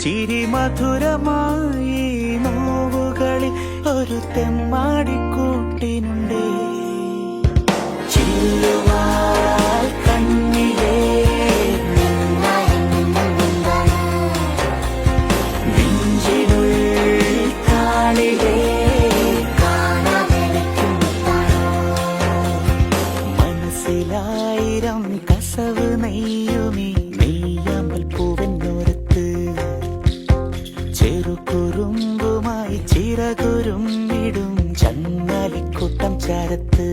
ചിരി മധുരമായി നോവുകളിൽ ഒരു തെമ്മാടിക്കൂട്ടിനുണ്ടേ. ചില്ലുവാൽ കണ്ണിലേ നെഞ്ചിനുള്ളിൽ കാളിലേ മനസ്സിലായിരം കസവ് നെയ്യുമീ നെയ്യാമ്പൽ പൂവെന്നോരത്ത് ചെറുകുറുമ്പുമായി ചിറകുരുമ്മിടും ചങ്ങാലിക്കൂട്ടം ചാരത്ത്